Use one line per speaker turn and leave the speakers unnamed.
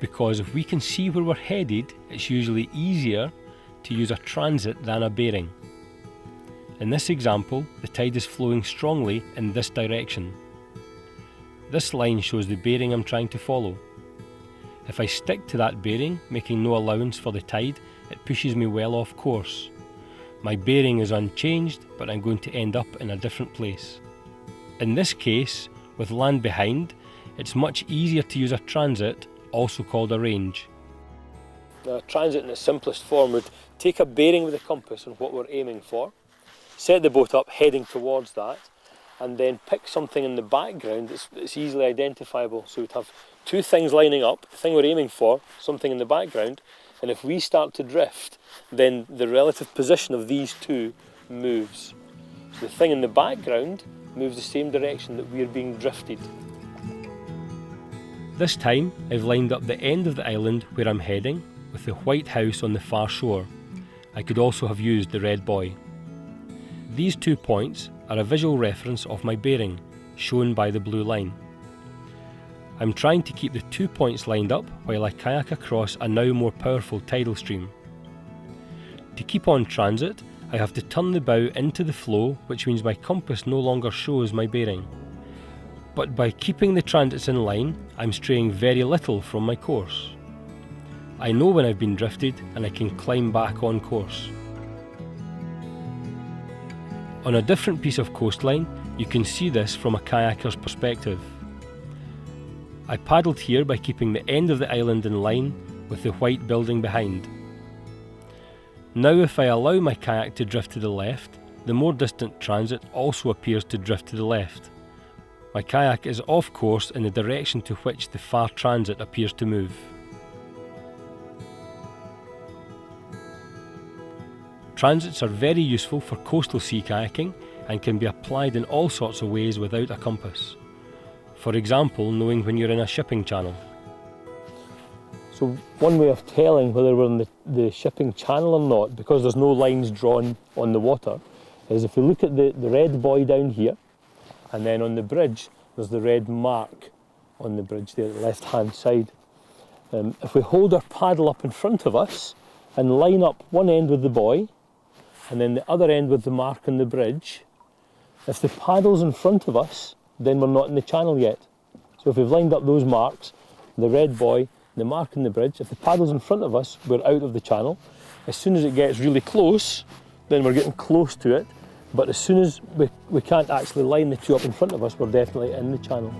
because if we can see where we're headed, it's usually easier to use a transit than a bearing. In this example, the tide is flowing strongly in this direction. This line shows the bearing I'm trying to follow. If I stick to that bearing, making no allowance for the tide, it pushes me well off course. My bearing is unchanged, but I'm going to end up in a different place. In this case, with land behind, it's much easier to use a transit, also called a range. Now, a transit in its simplest form would take a bearing with a compass on what we're aiming for, set the boat up heading towards that, and then pick something in the background that's easily identifiable. So we'd have two things lining up, the thing we're aiming for, something in the background, and if we start to drift, then the relative position of these two moves. So the thing in the background moves the same direction that we're being drifted. This time, I've lined up the end of the island where I'm heading, with the white house on the far shore. I could also have used the red buoy. These 2 points are a visual reference of my bearing, shown by the blue line. I'm trying to keep the 2 points lined up while I kayak across a now more powerful tidal stream. To keep on transit, I have to turn the bow into the flow, which means my compass no longer shows my bearing. But by keeping the transits in line, I'm straying very little from my course. I know when I've been drifted and I can climb back on course. On a different piece of coastline, you can see this from a kayaker's perspective. I paddled here by keeping the end of the island in line with the white building behind. Now if I allow my kayak to drift to the left, the more distant transit also appears to drift to the left. My kayak is off course in the direction to which the far transit appears to move. Transits are very useful for coastal sea kayaking and can be applied in all sorts of ways without a compass. For example, knowing when you're in a shipping channel. So one way of telling whether we're in the shipping channel or not, because there's no lines drawn on the water, is if we look at the red buoy down here, and then on the bridge there's the red mark on the bridge there at the left hand side. If we hold our paddle up in front of us and line up one end with the buoy and then the other end with the mark on the bridge, if the paddle's in front of us, then we're not in the channel yet. So if we've lined up those marks, the red buoy, the mark on the bridge, if the paddle's in front of us, we're out of the channel. As soon as it gets really close, then we're getting close to it. But as soon as we can't actually line the two up in front of us, we're definitely in the channel.